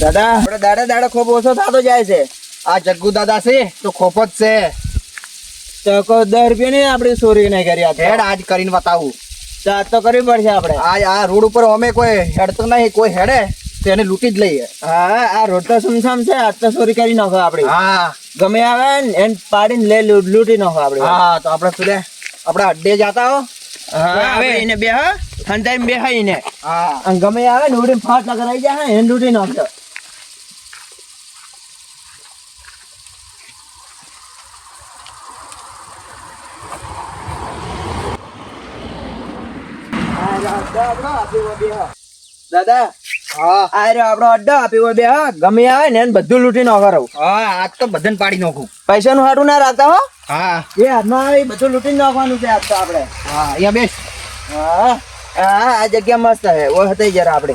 દાદા આપણે દાડે ખોપ ઓછો થતો જાય છે. આ જગ્ગુ દાદા છે તો ખોપ જ છે. તો કોઈ 10 રૂપિયા ની આપડે ચોરી નહીં કરી. હેડ આજ કરીને બતાવું. આજ તો કરવી પડશે આપણે. આ રોડ ઉપર અમે કોઈ હેડતો નહીં, કોઈ હેડે તો એને લૂંટી જ લઈએ. હા આ રોડ તો સુમસામ છે. આજ તો ચોરી કરી નાખો આપડે. હા ગમે આવે ને એને પાડીને લૂંટી નાખો આપડે. હા તો આપણે સુલે આપણે અડ્ડે જાતા હો. હા આવે એને બે હા ઠંડાઈ બે હા એને. હા અને ગમે આવે ને ઉડીને ફાટ લગાઈ જાય એને લૂંટી નાખજો. દાદા હા આ રહ્યો આપણો અડ્ડો આપ્યો બે હા. ગમે આવે ને એને બધું લૂંટી નાખો. હા આજ તો બધાને પાડી નાખું. પૈસા નું હાટું ના રાખતા હો. હા એ હાથમાં આવે બધું લૂંટી નાખવાનું છે આજ તો આપણે. હા અહીંયા બેસ. હા હા આ જગ્યા મસ્ત છે. ઓ હતી જરા આપણે.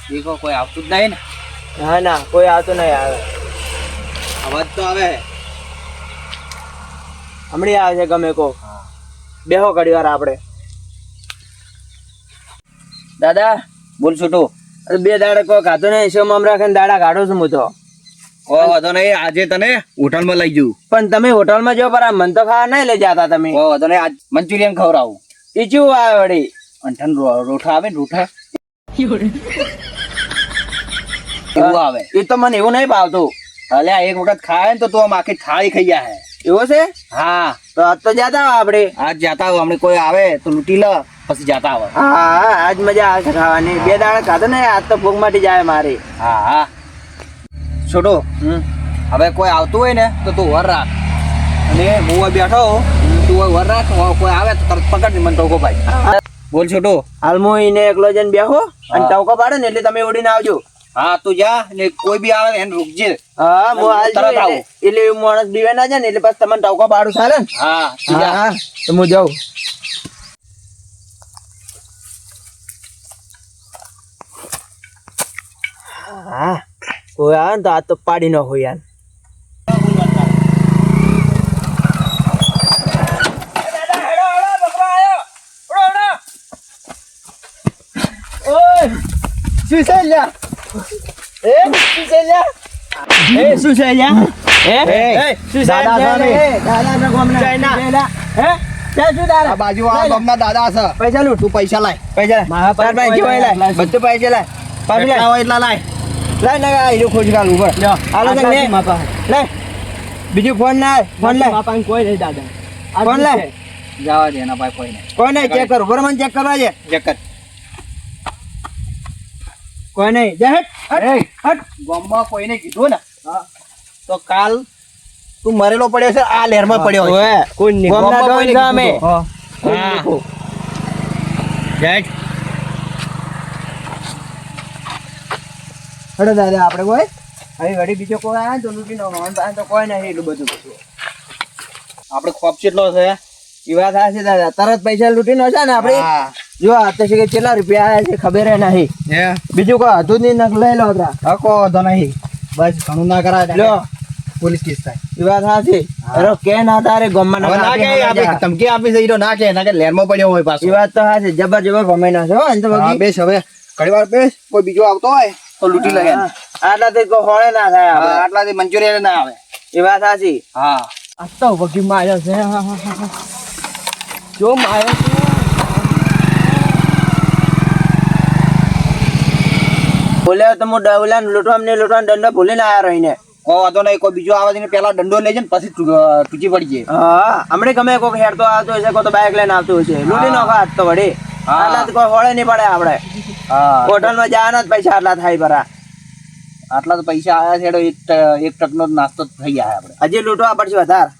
દેખો કોઈ આવતું જ નહીં ને. ના ના કોઈ આવતું નહીં. આવે અવાજ તો આવે. હમણાં આવે છે ગમે કો. બેહો ઘડી વાર આપણે. દાદા બોલ છોટું. બે દાડા કોઈ ખાતો નહીં. શોમાં રાખીને દાડા કાઢો છું હું તો. ઓ વાંધો નહીં, આજે તને હોટલમાં લઈ જઉં. પણ તમે હોટલમાં જો પર મન તો ખાવા નહીં લઈ જતા તમે. ઓ વાંધો નહીં, આજ મંચુરિયન ખવડાવું. એ ચેવું આવે વળી? અંઠન રોઠા આવે ને રોઠા એવું આવે. એ તો મને એવું નહીં ભાવતું. અલ્યા એક વખત ખાય ને તો તું આમ આખી થાળી ખાઈ જાય. એવું છે? હા તો આજ તો જાતા આપણે. આજ જાતા આવો. હમણાં કોઈ આવે તો લૂંટી લે પછી જાતા આવે. હા આજ મજા આવશે ખાવાની. બે દાડા ખાતો ને આજ તો ભૂખ માટી જાય મારી. હા હા છોટો હવે કોઈ આવતું હોય ને તો તું વર રાખ. અને હું બેઠો તું વર રાખ. કોઈ આવે તો તરત પકડ મને ટોકો ભાઈ. બોલ છોટો. હાલ હું એને એકલો જઈને બેહો અને ટવકો પાડે ને એટલે તમે ઉડીને આવજો. હા તું જા ને કોઈ બી આવે એને રૂકજે. હા હું હાલ તરત આવું. એટલે માણસ બીવે ના જાય ને એટલે પછી તમને ટવકો પાડું ચાલે ને. હા તું જા. હા તો હું જાઉં. હા કોઈ આવે ને તો આ તો પાડી ન હોય યાર. શું છે લ્યા? શું છે લ્યા? શું છે લ્યા? શું છે દાદા સામે. દાદા ના ગામના હે ત્યાં શું દાદા? આ બાજુ આ ગામના દાદા છે. પૈસા લૂટ. તું પૈસા લાય. પૈસા મારા પાસે લાય બધું પૈસા લાય. પાછી કેટલા લાય હોય એટલા લાય. લાય ના આયરો ખોજ કાલ ઉપર હાલો તને લે લે બીજું ફોન ના ફોન લે બાપા કોઈ નહીં દાદા ફોન લે જવા દે એના ભાઈ કોઈ નહીં. કોઈ નહીં ચેક કરો બરાબર ચેક કરવા છે જકત કોઈ નહીં જા હટ હટ હટ ગામમાં કોઈને કીધું ને તો કાલ તું મરેલો પડ્યો છે આ લહેરમાં પડ્યો છે. ઓએ કોઈ નહીં ગામમાં ગામના કોઈને ડોન સામે કીધું. હા જય હડો દાદા આપણે કોઈ હવે વળી બીજો કોઈ આવે તો લૂટી નો તો કોઈ નહીં એટલું બધું આપણે ખોપ કેટલો છે? એ વાત સાચી દાદા તરત પૈસા લૂટી નો છે ને આપણે હા જો આ તો છે કે કેટલા રૂપિયા આવ્યા છે ખબર નહીં હે બીજું કોઈ હતું જ નહીં નક લઈ લો હતા હકો તો નહીં. બસ ઘણું ના કરાય. લ્યો પોલીસ કેસ થાય. એ વાત સાચી અરે કે ના તારે ગમમાં હવે ના કે આપણે ધમકી આપી છે ઈરો ના કે ના કે લેરમાં પડ્યો હોય એ પાછો. વાત તો સાચી જબર જબર ભમાઈ ના છો ને તો હા બાકી બેસ હવે ઘણી વાર બેસ. કોઈ બીજો આવતો હોય તો લૂંટી લઈએ. આટલાથી કોઈ હોળે ના થાય આપણે આટલાથી મંચુરિયન ના આવે. એ વાત સાચી હા આ તો વગી માર્યો છે જો માર્યો છે બોલ્યો તો હું ડવલા લૂંટવા દંડો ભૂલીને આવ્યો રહીને. કોઈ વાંધો નહીં. કોઈ બીજો આવે છે પેલા દંડો લઈ જાય ને પછી તૂટી પડી જાય. હા હમણે ગમે કોઈ હેરતો આવતો હશે કોઈ તો બાઇક લઈને આવતો હશે લૂંટી નાખો આજ તો વળી આટલાથી કોઈ હોળે નહીં પડે આપણે હા હોટલમાં જવાના જ પૈસા આટલા થાય ભરા આટલા તો પૈસા આવ્યા છે એક ટકનો નાસ્તો થઈ ગયા આપણે. હજી લૂંટવા પડશે વધારે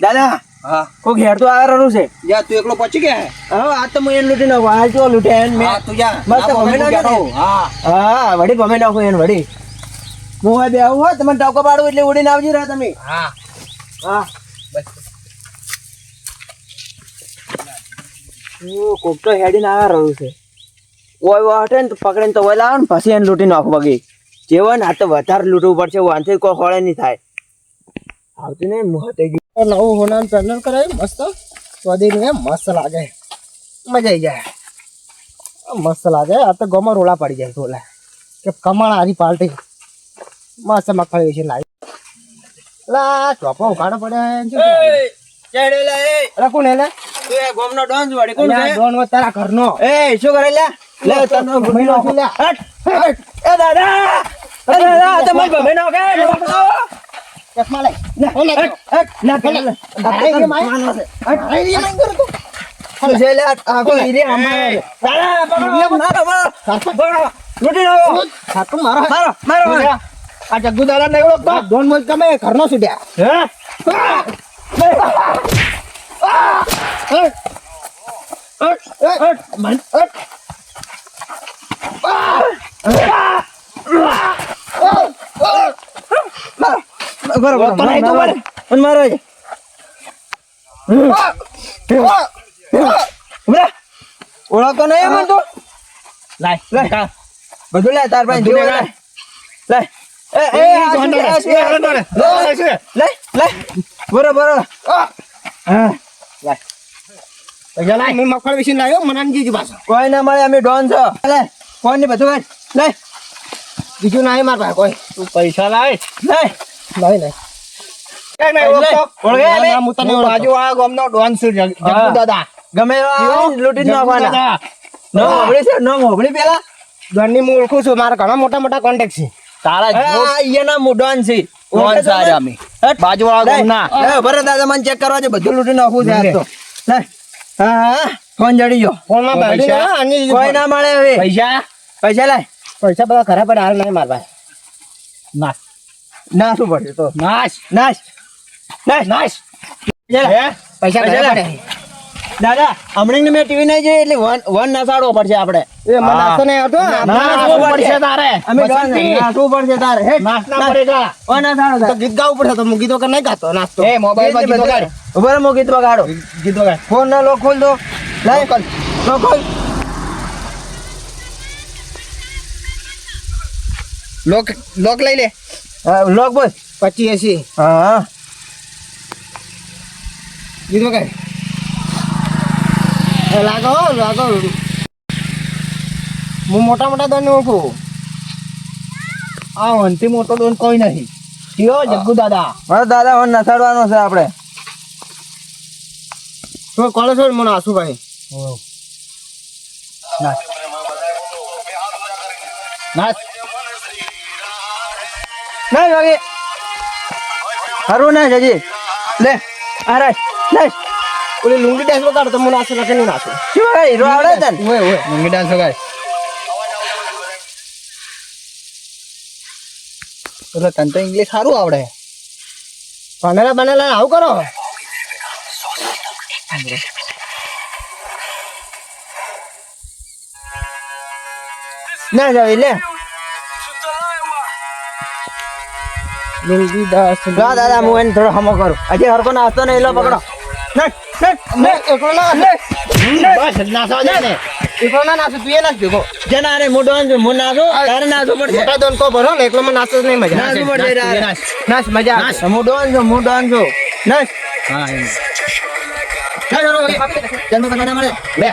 દાદા હા કોઈ હેરતો આવવાનું છે જા તું એકલો પહોંચી ગયા હે? હા આ તો હું એને લૂંટી નાખું હાલ જો લૂંટે એને મેં હા તું જા. મસ્ત ના, ભમી હું નાખો બેઠો. ને. હા હા વળી ભમે નાખું એને વળી હું હવે બે આવું હોય તમને ટોકો પાડું એટલે ઉડીને આવજો રહ્યા તમે હા હા બસ કોક તો હેડીને આવ્યા રહ્યું છે ઓય હટે ને તો પકડીને તો ઓય લાવો ને પછી એને લૂંટી નાખો બગી જેવો ને આ તો વધારે લૂંટવું પડશે વાંચે કોઈ હોળે નહીં થાય આવતી નહીં મોહતે ગયું નવું હોનાનું ચેનલ કરાય મસ્ત સ્વાદીનું મસ્ત લાગે મજા આવી જાય મસ્ત લાગે આ તો ગોમાં રોલા પડી જાય થોડા કે કમળ હારી પાર્ટી મસ્ત મગફળી છે લાવી લા ચોપો ઉઘાડો પડે અરે કોણ હે લે ગોમનો ડોન વાડી કોણ છે ડોન વો તારા ઘરનો એ શું કરે લે લે તનો મહિનો છે લે હટ એ દાદા એ દાદા તમે ભમેનો કે ચશ્મા લઈ લે ના કે લે આઈ રે માઈ આઈ રે માઈ કરો શું છે લે આ કોઈ ઈરે અમારે દાદા પકડો મારો લૂટી લો સાતું મારો મારો આ જગ્ગુ દાદા ને ઓળખતો ડોન મોજ તમે ઘરનો સુડ્યા બરોબર મારો ઓળખતો નહીં મને તો લાય બધું લે તાર પાસે જોવે લે લે એ લે લે બરોબર હા પૈસા લાય મેં મગફળી વિશે લાવ્યો મનાનજી જી પાછો કોઈ ના મળે અમે ડોન છો લે કોણ ને બધું લે બીજું ના માર ભાઈ કોઈ તું પૈસા લાય લે નહીં દાદા ગમે એવા લૂટી નાખવાના નો હોબળી છે નો હોબળી પેલા ડોનની હું ઓળખું છું મારા ઘણા મોટા મોટા કોન્ટેક્ટ છે તારા ડોન છે બાજુવાળા ગામના. બરાબર દાદા મને ચેક કરવા છે બધું લૂટી નાખવું છે આજ તો લે હા ફોન જડી ગયો ફોનમાં બેઠી ના અન્ય કોઈ ના મળે હવે પૈસા પૈસા લાય પૈસા બધા ખરા પડે હાલ નહીં માર ભાઈ નાશ ના શું પડશે તો નાશ નાશ નાશ નાશ પૈસા પૈસા ખરા લાય. પડે દાદા હમણાં મેં ટીવી નહીં જોઈ એટલે વન નાસાડવો પડશે આપણે એ મને નાસ્તો નહીં આવતો નાસવું પડશે તારે અમે નાસવું પડશે તારે હે નાશના પડેગા. વન નાસાડો તો ગીત ગાવું પડે તો હું ગીતો કે નહીં ગાતો નાસ્તો એ મોબાઈલમાં ગીતો ગાડ. ઉભા રહો ગીત વગાડો ગીતો ગાડ. ફોન ના લોક ખોલ દો લાય લોક ખોલ લોક લઈ લે. લોક બોલ 25 80 હા ગીતો ગાય લાગો લાગો હું મોટા મોટા દોન ઓળખું આ વનથી મોટો ડોન કોઈ નહીં. કયો જગ્ગુ દાદા. મારો દાદા વન નાસાડવાનો છે આપણે તો કોલે છો મને આસુભાઈ નાશ નાશ ના વાગે હારું ના જજી લે આરે લે ઓલી લુંગી ડેસ વગાડો તો મને આસુ લખે નહીં નાસુ શું વાગે હીરો આવડે તને ઓય ઓય મંગી ડાન્સ વગાડ. એટલે તને તો ઇંગ્લિશ સારું આવડે. ભણેલા બનેલા આવું કરો ના જાવી લે લુંગી દાસ લા દાદા હું એને થોડો હમો કરું હજી હરકો નાસ્તો ને એલો પકડો નટ નટ એકલો ના બસ નાસો જાય ને એકલો ના નાસો તું એ નાસ ભેગો જના રે મોઢો આંજો મું નાસો તારે નાસો પડશે મોટા દોન કો ભરો ને એકલો માં નાસો જ નહીં મજા નાસો પડશે તારે નાસ મજા આવે મોઢો આંજો નટ હા એમ. ચાલો જન્મ પકડા મળે લે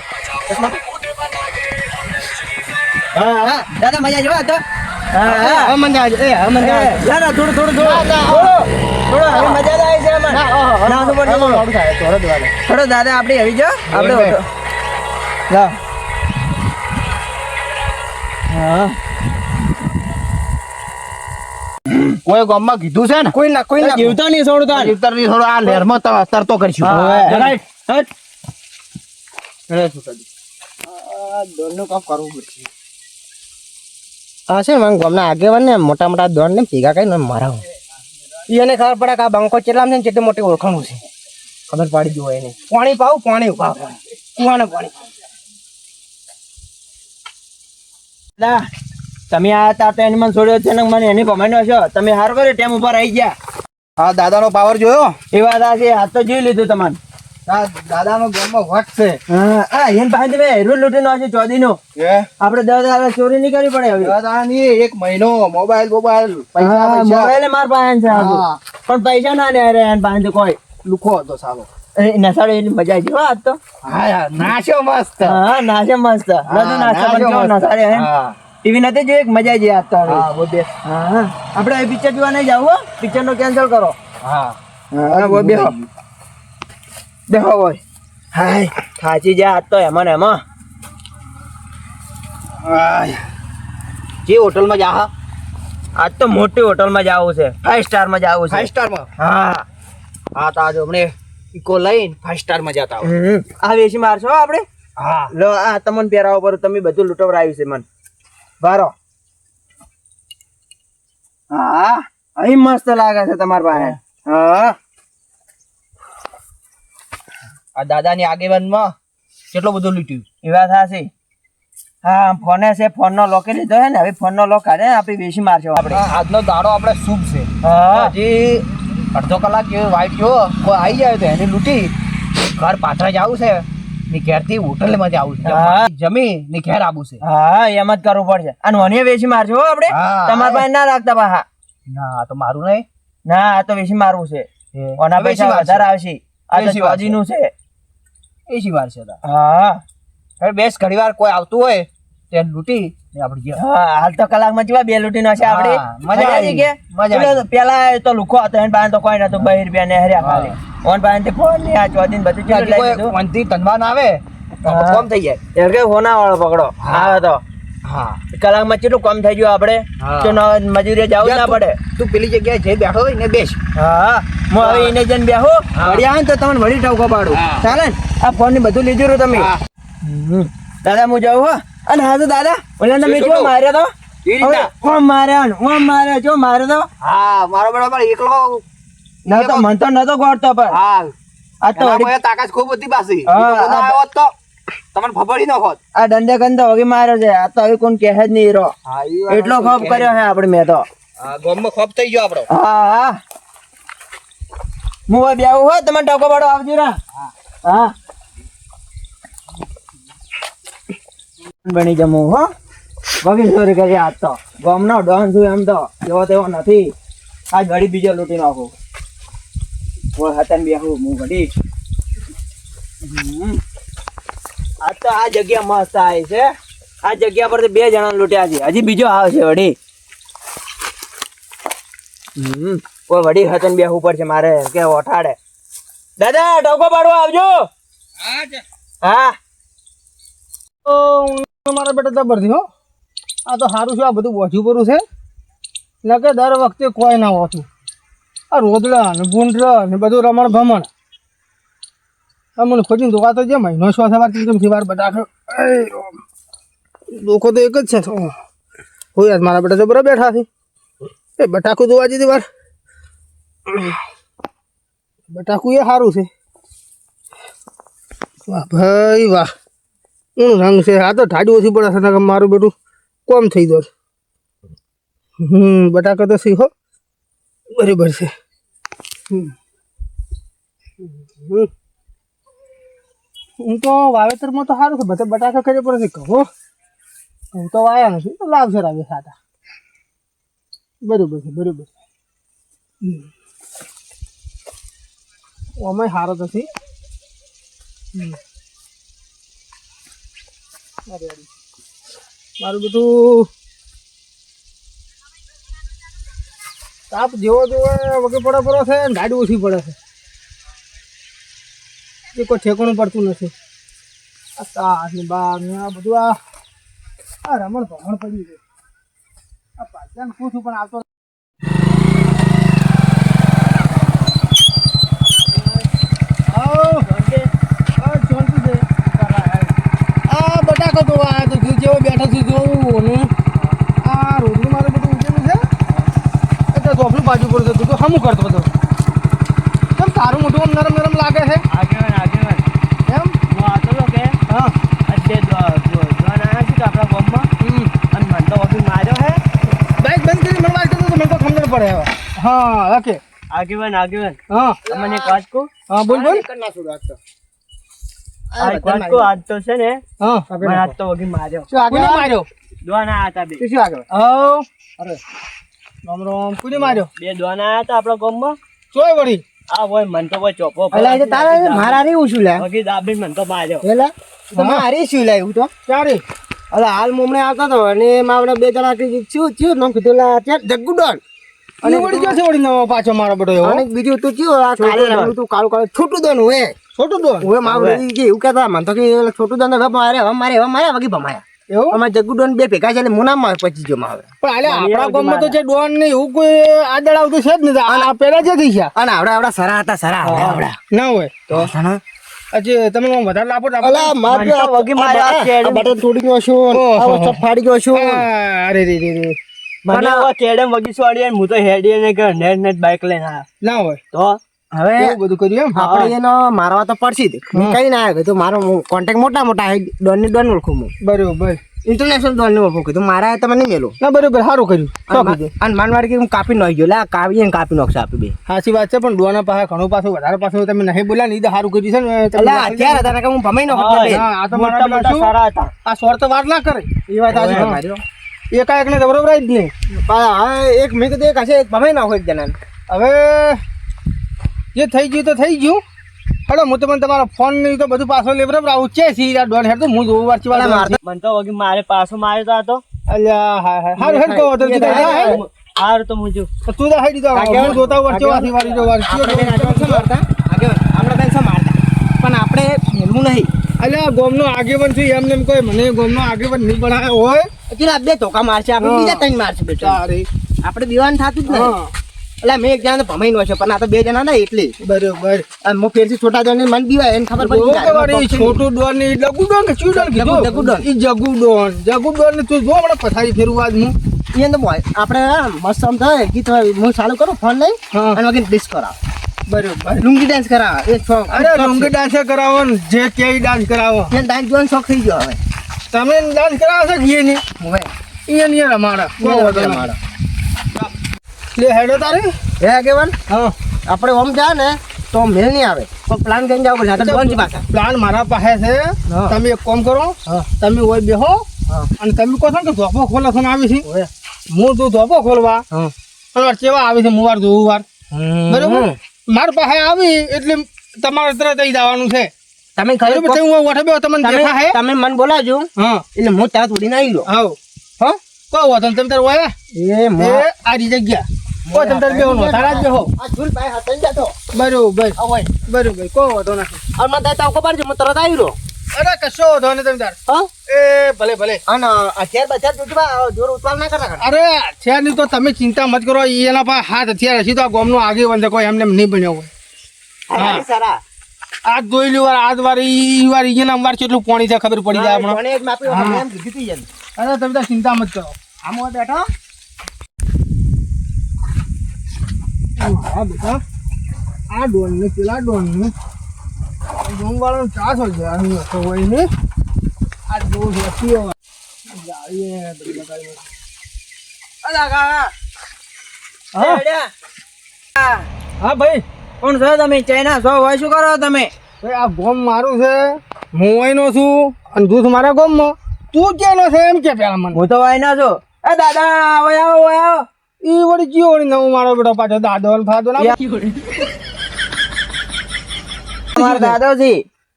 હા હા દાદા મજા જો તો હા હા હવે મજા આવે એ હવે મજા આવે દાદા થોડું થોડું થોડું હવે મજા આવે છે મને નાસો પડશે મોડું થાય થોડો દવા થોડો દાદા આપણે આવી જાઓ આપણે ઓટો લા હા કોઈ ગામમાં કીધું છે ને કોઈ ના જીવતા નહીં છોડતા જીવતરની થોડો આ લહેરમાં તરતો કરશું. રાઈટ હટ દોડનું કામ કરવું પડશે હા છે મને ગામના આગેવાન ને મોટા મોટા દોડ ને ભેગા કરીને મારા એને ખબર પડે કે આ બંકો ચેટલામ છે ને કેટલી મોટી ઓળખાણું છે ખબર પાડી દો એને પાણી પાવું પાણી ઉભા કુવાને પાણી ના તમે આ તા તો એને મને છોડ્યો છે ને મને એની કમાઈનો છો તમે હાર કર્યો ટેમ ઉપર આવી ગયા હા દાદાનો પાવર જોયો. એ વાત આ છે હાથ તો જોઈ લીધું તમારે દાદાનો ગામમાં વટ છે. હા એને પાસે તમે હેરો લૂંટીનો છે ચોદીનો આપણે 10,000 ચોરી નહીં કરવી પડે હવે દાદાની એક મહિનો મોબાઈલ મોબાઈલ માર પાસે છે હારું. હા. પણ પૈસા ના ને અરે એને પાસે કોઈ લુખો હતો સાલો. નસાડો એટલી મજા આવી હો આજ તો હા યાર નાશ્યો મસ્ત. હા નાશે મસ્ત બધું નાશે પણ કેવો નસાડે હે હા. ટીવી નથી જોઈ એક મજા આવી આજ તો હવે. હા બહુ બે હા આપણે પિક્ચર જોવા નહીં જાવ હો પિક્ચર નો કેન્સલ કરો હા હા બોલ બેહો બેહો બોલ હાય થાચી જા આજ તો એમાં ને એમાં જે હોટલમાં જા હા આજ તો મોટી હોટલમાં જવું છે 5 સ્ટારમાં જવું છે 5 સ્ટારમાં હા હા તો આજે હમણે ઇકો લઈને 5 સ્ટારમાં જતા હોય આ વેસી મારશો હો આપણે હા લો આ તમને પહેરાવો પર તમે બધું લૂંટવરાયું છે મન બારો હા અહીં મસ્ત લાગે છે તમારા પાસે હા આ દાદાની આગેવાનમાં કેટલું બધું લૂંટ્યું એ વાત સાચી હા ફોને છે ફોનનો લોક લીધો છે ને હવે ફોનનો લોક કાઢે આપણે વેસી મારશો આપણે આજનો દાડો આપણે શુભ છે હા હજી અડધો કલાક જેવી વાઇટ જો કોઈ આવી જાય તો એને લૂંટી ઘર પાછળ જવું છે ને ઘેરથી હોટલમાં જવું છે હા. જમી ને ઘેર આવવું છે હા એમ જ કરવું પડશે અને ઓને વેસી મારશો હો આપણે હા. તમારા પાસે ના રાખતા પાહા ના આ તો મારું નહીં ના આ તો વેસી મારવું છે ઓના વેસી પૈસા મારશે. વધારે આવશે આ તો વેસી મારશે. ચોજીનું છે એ શી વાર છે હા હવે બેસ ઘણી વાર કોઈ આવતું હોય તેને લૂંટી ને આપણે ગયા હા હાલ તો કલાકમાં જેવા બે લૂંટીનો છે આપણે હા, મજા આવી. કે મજા પેલો પેલા તો લુખો હતો એની પાસે તો કોઈ નતું 2 રૂપિયા ને હર્યા ખાલી ઓન પાસે ફોન ને આ ચોદીન બધું ચેટલું લઈ કોઈ લીધું વનથી તનવાન આવે તો હા. કોમ થઈ જાય એટલે કે હોના વાળો પકડો આવે તો હા કલાકમાં કેટલું કમ થઈ ગયું આપણે હા. તો મજૂરી જવું ના પડે તું પેલી જગ્યાએ જઈ બેઠો હોય ને બેસ હા હું હવે એને જઈને બેહો હા. વળી આવે ને તો તમને વળી ટવકો પાડું હા. ચાલે ને આ ફોન ની બધું લીધું રહ્યું તમે હા. દાદા હું જાઉં હો અને હા તો દાદા ઓલા તમે શું જો કરું? માર્યો તો એ રીતના? હવે ઓમ માર્યો જો માર્યો તો હા મારો બરાબર એકલો નતો મન તો નતો ગોળતો પણ હા આ તો વળી એના તાકાત ખૂબ હતી પાછી હા, ઈ તો ના આ- આવ્યો હોત તો તમને ફફડી ન હોત આ દંડે કંદો વગી માર્યો છે આ તો હવે કોણ કહે જ નહીં હીરો હા એટલો ખોફ કર્યો છે આપણે મેં તો ગોમમાં ખોફ થઈ ગયો આપણો હા હા હું હવે બેહું હો તમે ટકો પાડો આવજો રા હા બની જમું હો વગી ચોરી કરી આજ તો ગામનો ડોન છું એમ તો એવો તેવો નથી આજ ઘડી બીજો લૂંટી નાખું ઓય હતન બેહું હું ઘડી આજ તો આ જગ્યા મસ્ત આવી છે આ જગ્યા પરથી 2 જણા લૂંટ્યા છે હજી બીજો આવશે વડી કોઈ વડી હતન બેહવું પડશે મારે કે ઓઠાડે દાદા ટોકો પાડવા આવજો હા મારા બેટા જબરથી હો આ તો સારું છે આ બધું બોજું પડું છે નકે દર વખતે કોઈ ના હોતું આ રોદડા ને ગુંડરા ને બધું રમણ ભમણ મને ખોજીને દુકા તો જે મહિનો છો થવા થી વાર બટાકો દુખો તો એક જ છે હોય આજ મારા બેટા જબરા બેઠા છે એ બટાકું દોવા દીધી વાર બટાકું એ સારું છે વાહ ભાઈ વાહ ઊંઘ રંગ છે આ તો ઠાડી ઓછી પડે છે નકર મારું બેટું કોમ થઈ ગયો છે. બટાકા તો શીખો બરાબર છે હું તો વાવેતરમાં તો સારું છે બધા બટાકા કરી પડે છે કહો હું તો વાયા નથી તો લાવશે રાગે સાટા બરાબર છે બરાબર છે ઓમાં સારો થશે મારું બધું તાપ જેવો જેવો વગે પડે પડે છે ગાડી ઓછી પડે છે એ કોઈ ઠેકાણું પડતું નથી આ તાસ ને બાર ને આ બધું આ રમણ ભમણ પડી ગયું આ પાછળ પૂછું પણ આવતો બટાકો તો આ તો જેવો બેઠો છું જોવું ને આ રોડનું મારે બધું ઉકેલું છે એટલે ચોપડું બાજુ પર જતું તો હમું કરતો હતો કેમ તારું મોટું આમ નરમ નરમ લાગે છે આગેવાન એમ હું આતો તો કે હા આજે જોન આવ્યા છે તો આપણા ગામમાં અને મને તો વગી માર્યો હે બાઈક બંધ કરી મને વાત કરતો તો મને તો ખબર પડે હવે હા ઓકે આગેવાન હા તમને એક વાત કહું હા બોલ બોલ આજ વાત કહું આજ તો છે ને હા મને આજ તો વગી માર્યો શું આગળ નહીં માર્યો દોન આયા હતા બે શું શું આગળ હા અરે રામ રામ કોને માર્યો બે દોન આયા હતા આપણા ગામમાં ચોય વળી આ હોય મને તો કોઈ ચોપો અલા એ તારા મારા રે શું લે વગી દાબીને મને તો માર્યો પેલા તો મારી શું લાવ્યું તો ક્યારે અરે હાલ મુમણે આવતો હતો અને એમાં આપણે બે જણા શું નામ કીધું લા ત્યાં જગ્ગુ ડોન અને વળી જશે વળી નવો પાછો મારો બેટો એવો અને બીજું તું કયું આ કાલે રમણું તું કાળું કાળું છોટું ડોન હોય છોટું ડોન હવે મારું કે એવું કહેતા મને તો કે છોટું ડોન હવે મારે વગી ભમાયા એવું અમારે જગ્ગુ ડોન બે ભેગા છે એટલે મુનામાં પચી ગયો માં હવે પણ આલે આપણા ગામમાં તો છે ડોન ને એવું કોઈ આદળ આવતું છે જ નહીં આ પેલા જે થઈ ગયા અને આવડા સરા હતા સરા આવડા ના હોય તો સના હજી તમે આમ વધારે લાપો અલા માર વગી મારે બટન તોડી ગયો છું આ વચ્ચે ફાડી ગયો છું અરે રે રે રે મને હવે કેડમ વગી સોડી અને હું તો હેડી ને કે નેટ બાઈક લઈને આવ્યા ના હોય તો હવે એવું બધું કર્યું એમ આપણે એનો મારવા તો પડશે જ હું કઈ ના આવ્યો તો મારો કોન્ટેક્ટ મોટા ડોન ની ડોન ઓળખું હું બરોબર ઇન્ટરનેશનલ ડોન ની ઓળખું કીધું મારા તમે નહીં મેલું ના બરોબર સારું કર્યું અને માનવાડી કે હું કાપી નાખી ગયો લે કાપી નાખશે આપી બે સાચી વાત છે પણ ડોના પાસે ઘણું પાછું વધારે પાછું તમે નહીં બોલ્યા નહીં તો સારું કર્યું છે ને એટલે અત્યારે હતા કે હું ભમાઈ નાખો હા, આ તો મારા પેલા શું? સારા હતા આ સ્વર તો વાત ના કરે એ વાત સાચી તમારી. એકાએક ને તો બરોબર જ નહીં એક મેં કીધું એક હશે એક ભમાઈ નાખો એક જણા હવે જે થઈ ગયું તો થઈ ગયું હેડો હું તમને તમારો ફોન નહીં તો બધું પાછો લે બરાબર આવું છે સી ડોન હેડ તો હું જોવું વાંચી વાત મને તો વગી મારે પાછો માર્યો તો અલ્યા હા હા હારું હેડ કહો તો તું તો જા હેડ. હારું તો હું જો તો તું તો હેડી જાવ હું જોતા વાંચી વાંચી વાળી જો પણ આપણે મેળવું નહીં અલ્યા ગોમનો આગેવાન છે એમને એમ કોઈ મને ગોમનો આગેવાન નહીં બનાવ્યો હોય એટલે બે ધોકા મારશે આપણે બીજા ત્રણ મારશે બેટા તારે આપણે દીવાન થતું જ નહીં એટલે મેં એક જણા તો ભમાઈ નો છે પણ આ તો બે જણા ના એટલે બરોબર અને હું ફેરથી છોટા જણ મને દીવાય એને ખબર પડી છોટું ડોન ને જગુ ડોન કે ચૂ ડોન કીધું જગુ ડોન. ઈ જગુ ડોન ને તું જો હમણાં પથારી ફેરવું આજ હું એને તો આપણે મસ્ત આમ થાય ગીત હું ચાલુ કરું ફોન લઈ હા. અને વગર ડિસ્ક કરાવ બરોબર લુંગી ડાન્સ કરાવ એ શોખ અરે લુંગી ડાન્સ કરાવો ને જે કે ડાન્સ કરાવો એને ડાન્સ જોવાનો શોખ થઈ ગયો હવે તમે ડાન્સ કરાવો છો કે નહીં હવે એ નહીં રમાડા કોઈ વાંધો નહીં. લે હેડો તારે હે આગેવાન હા આપણે ઓમ જા ને તો મેળ નહીં આવે પણ પ્લાન કરીને જાવ પડશે આ તો ડોન છે પાછા પ્લાન મારા પાસે છે હા. તમે એક કામ કરો હા. તમે ઓય બેહો હા. અને તમે કહો છો ને કે ધોપો ખોલો છો ને આવી છે ઓય. હું તું ધોપો ખોલવા હા. અને કેવા આવી છે હું વાર જોવું વાર બરોબર મારા પાસે આવી એટલે તમારે તરત અહીં જવાનું છે તમે બરોબર છે હું વઠે બેહો તમને દેખા હે તમે મને બોલાવજો હા એટલે હું ત્યાં થોડી ના આવી ગયો આવ હા કહો વાતો તમે તાર ઓયા એ એ આરી જગ્યા કો તમે તાર બેહો નો તારા જ બેહો આ ઝૂલ ભાઈ હાથે જતો બરોબર ઓય બરોબર કો વાતો ના અને મને તાવ ખબર છે હું તરત આવી રહ્યો અરે કશો વાતો ને તમે તાર હા એ ભલે ભલે અને અત્યાર બજાર જોજવા જોર ઉતાર ના કરા અરે છે નહીં તો તમે ચિંતા મત કરો એના પાસે હાથ હથિયાર હશે તો આ ગામનો આગેવાન છે કોઈ એમને એમ નહીં બન્યો હોય હા સારા આજ જોઈ લ્યો વાર આજ વાર ઈ વાર એના વાર કેટલું પાણી છે ખબર પડી જાય હમણાં કોણે એક માપ્યો હા. મને એમ કીધું તું યાર અરે તમે તો ચિંતા મત કરો આમ બેઠો હા બેટા આ ડોન ને પેલા ડોન ને ડોન વાળો ચાસ હોય છે અહીં તો હોય ને આ દો રસીઓ જાઈએ બધી બતાવી અલા કાકા હા હા ભાઈ કોણ છો તમે ચાઇના છો હોય શું કરો તમે ભાઈ આ ગોમ મારું છે હું અહીંનો છું અને દૂધ મારા ગોમમાં તું ક્યાંનો છે એમ કે પેલા મને હું તો વાયના છો એ દાદા ઓય આવો ઈ વળી જીઓ વળી નવું મારો બેટો પાછો દાદો ને ફાદો ના અમારા દાદા છે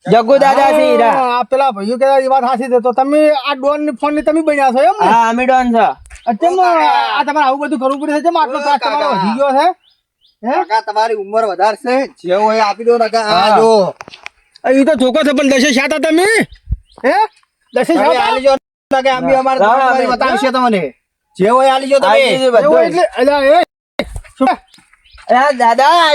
જગ્ગુ દાદા છે હીરા આ પેલા ભાઈઓ કે એ વાત સાચી છે તો તમે આ ડોન ની ફોન ની તમે બન્યા છો એમ ને હા અમે ડોન છો અત્યારે આ તમારે આવું બધું કરવું પડે છે આટલો ત્રાસ તમારો વધી ગયો છે હે કાકા તમારી ઉંમર વધારે છે જે હોય આપી દો કાકા હા. આ જો ઈ તો ધોકો છે પણ દશે શાતા તમે હે દશે તમે શાતા આલી જો કાકા આમ બી અમારે લાવો, તમારી અમે- બતાવશે તમને જે હોય આલી જો આલી તમે દીધું બધું. એવું એટલે અલ્યા એ શું? એ દાદા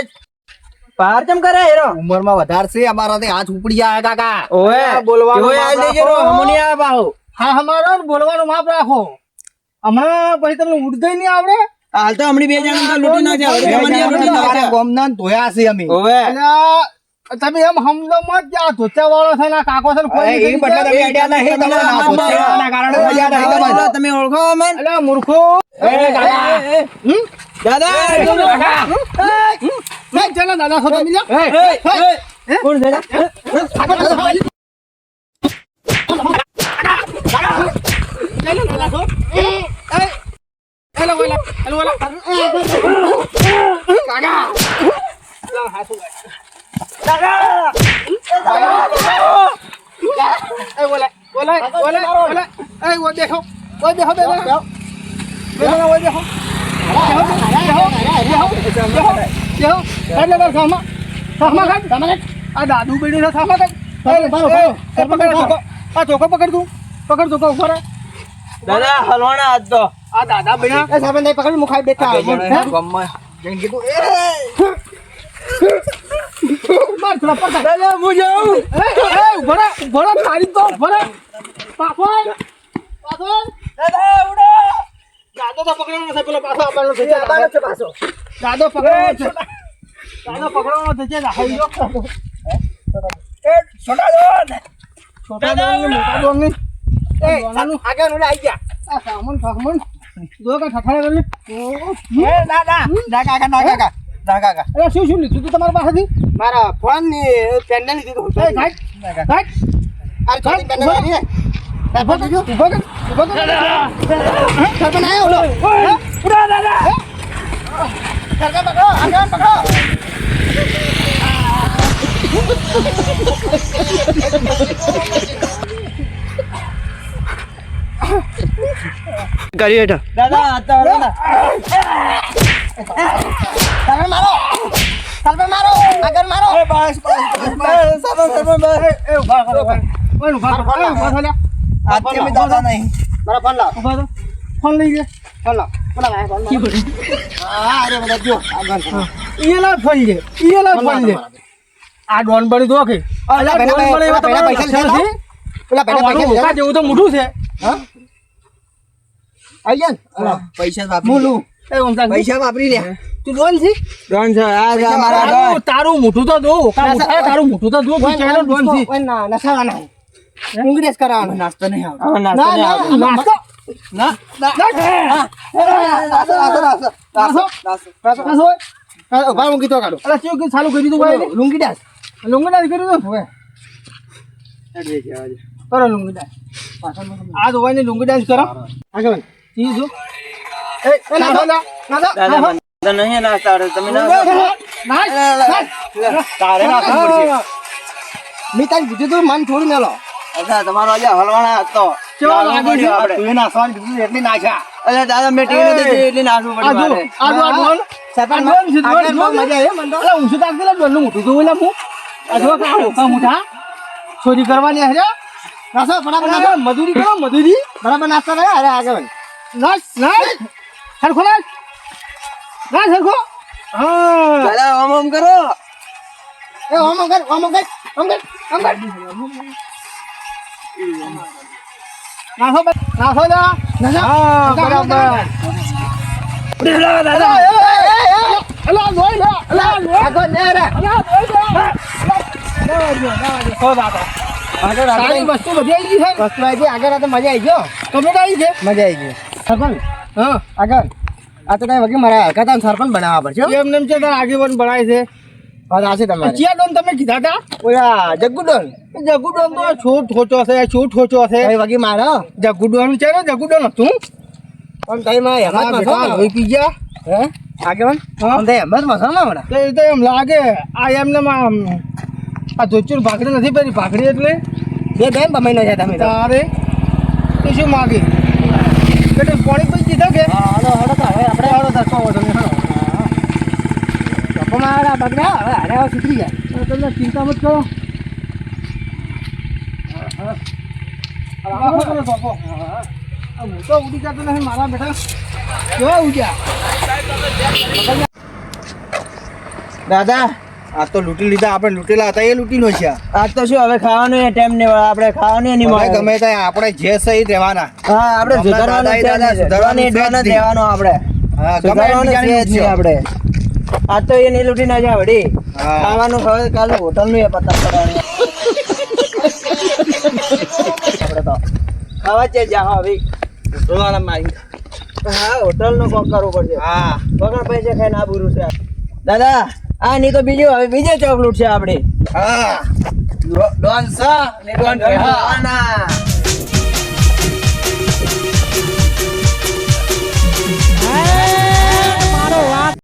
પાર ચમ કરે હેરો ઉંમરમાં વધારે છે અમારાથી હાથ ઉપડી જાય કાકા ઓએ બોલવાનું ઓય આલ દેજો રો હમણી આ બાહુ હા અમારો બોલવાનું માપ રાખો હમણાં પછી તમને ઉડતો નહીં આવડે હાલ તો હમણી બે જણા લૂટી નાખ્યા હવે તમને લૂટી અમારા નાખ્યા ગોમના ધોયા છે અમે ઓએ અલ્યા તમે એમ સમજો મત કે આ ધોતિયા વાળો છે ને આ કાકો છે ને કોઈ એ નહીં બદલા તમે અડ્યા નહીં તમારા ના ધોતિયાના કારણે અડ્યા નહીં તમારે. તમે ઓળખો અમન અલ્યા મૂર્ખો દાદા નહીં ચાલો દાદા છો તમે લ્યો. કોણ છે હેલો ઓલા હેલો ઓલા કાકા લા હાથો એ ઓલા ઓલે એ ઓ દેખો ઓ દેખો બે જણા ઓ દેખો આ દાદુ બેડી ના સામા આ ચોકો પકડ તું પકડ ચોકો ઉપર દાદા હલવાના આજ તો આ દાદા બેડા એ સાહેબ નહીં પકડી મુખાઈ બેઠા ગમમાં જઈને કીધું માર થોડા પકડ દાદા હું જાઉં ભરા તારી તો ભરા પાછો દાદા ઉડો દાદો તો પકડવાનો છે પેલો પાછો આપવાનો છે પાછો દાદો પકડવાનો છે દાદો પકડવાનો છે રાહી જો એ છોટા દોન છોટા દોન મોટા દોન ને એ આગળ ઓલે આવી ગયા આ સામન ફામન દો કા ઠઠાડા કરી એ દાદા કાકા અરે શું લીધું તું તમારા પાસેથી મારા ફોન ની પેન્ડલ લીધું એ ઘાટ ઘાટ આ ચોરી પેન્ડલ લીધી ઉભો કર સરપંચ આયો ઓલો ઉડા દાદા સરપંચ પકડો આગળ પકડો કરી હેઠા દાદા આ તો હલવાના સરપંચ મારો આગળ મારો બસ એ ઉભા કરો ઓય ઉભા કરો ઉભા થા આજે મેં દાદા નહીં મારો ફોન લાવ ઉભા તો ફોન લઈ લે ફોન લાવ બોલા ભાઈ ફોન કી કરી હા અરે બધા જો આગળ ઈલા ફોન લે આ ડોન બળી દો કે અલા ડોન બળી એવા પેલા પૈસા નથી પેલા પૈસા પૈસા જેવું તો મોટું છે હા આઈ ગયા પૈસા વાપરી મોલું એ ઓમ સાહેબ પૈસા વાપરી લે તું ડોન છે ડોન છે આ મારા તારું મોટું તો દો તારું મોટું તો દો ચાલો ડોન છે ના નસાવાના ઇંગ્લિશ કરાવવાનો નાસ્તો નહીં આવે ના નાસ્તો નહીં આવે નાસ્તો ના ભાઈ હું કીધો કાઢો અલા ચિયો કે ચાલુ કરી દઉં ભાઈ લુંગી ડાસ લુંગી ડાલ કરી દઉં હવે કરો લુંગી ડાલ આ તો ભાઈ લુંગી ડાન્સ કરો આગળ ઈ જો એ નાખો દાદા મને નહીં નાસ્તા આવડે તમે ના તારે નાખવું પડશે મેં તારી કીધું તું મન થોડું મેલો અચ્છા તમારો આજે હલવાના હતો કેવો લાગે છે? આપણે તું નાખવાનું કીધું એટલી નાખ્યા અરે દાદા મેં ટીવી નથી એટલે નાખવું આ જો પડે આ જો આ ડોન સરપંચ ડોન છે આગળ ડોન બહુ મજા આવી મને તો અલા ઊંચું તાક દેલા ડોન નું મોટું જોવું લા હું આ જો કા મોટા ચોરી કરવાની હે નાસો ફટાફટ નાસો અલા, મજૂરી કરો મજૂરી બરાબર નાસ્તો કરે અરે આગળ નાચ નાચ સરખો નાચ નાચ સરખો હા દાદા ઓમ કરો એ ઓમ કર નાખો નાખો દા હા બરાબર દાદા અલા લોઈ લે અલા લોઈ આગળ ને રે અલા લોઈ લે હો દાદા આગળ સારી વસ્તુ બધી આવી ગઈ છે વસ્તુ આવી ગઈ આગળ આ તો મજા આવી ગયો કમ્પ્લીટ આવી છે મજા આવી ગઈ સરપંચ હા આગળ આ તો કઈ વગી મારા હલકા તાન સરપંચ બનાવવા પડશે હો. એમ નેમ છે તાર આગેવાન બનાય છે વાત આ છે તમારે ચિયા ડોન તમે કીધા તા ઓયા જગ્ગુ ડોન જગુ ડોન તો છોટ ઠોચો છે છોટ ઠોચો છે કઈ વગી મારો જગુ ડોન છે ને જગુ ડોન હતું પણ તઈ માં હેમત માં છો ને? લોહી પી ગયા હે આગેવાન હા. પણ તઈ હેમત માં છો ને હમણાં? તો એ તો એમ લાગે આ એમને આ ધોચુર ભાખરી નથી પેલી ભાખરી એટલે બે બેન બમાઈ છે તમે તો તારે તો શું માગે એટલે પાણી પી દીધા કે હાલો હડો તો હવે આપણે હળો ધક્કો વધો ને હળો ચોપમાં આડા બગડ્યા હવે હારે હવે સુધરી જાય તમે ચિંતા મત કરો રાખો કરો બાપો. આ હું તો ઉડી જતો નથી મારા બેટા કેવા ઉડ્યા દાદા આ તો લૂંટી લીધા આપણે લૂંટેલા હતા એ લૂંટી નો છે આજ તો શું હવે ખાવાનું એ ટાઈમ ને આપણે ખાવાનું નહીં મળે ગમે ત્યાં આપણે જે સહી રહેવાના હા આપણે હમણાં સુધારવાનું દાદા છે દાદા ને, સુધારવાનું સુધારવાનું છે જ એટલું જ નહીં. રહેવાનું આપણે હા, ગમે સુધારવાનું એટલી છે જ નહીં આપણે આજ તો એ નહીં લૂંટી ના જાય વળી હા. ખાવાનું હવે કાલે હોટલ નું એ પતા કરવાનું આપણે તો ખાવા છે જા હવે હોટલવાળા મારી હા હોટલ નું કોક કરવું પડશે હા વગર પૈસે ખાઈને આ બુરું છે દાદા આ નહીં તો બીજું હવે બીજે ચોક લૂંટશે આપણે હા ડોન સા ને ડોન કહેવાના હા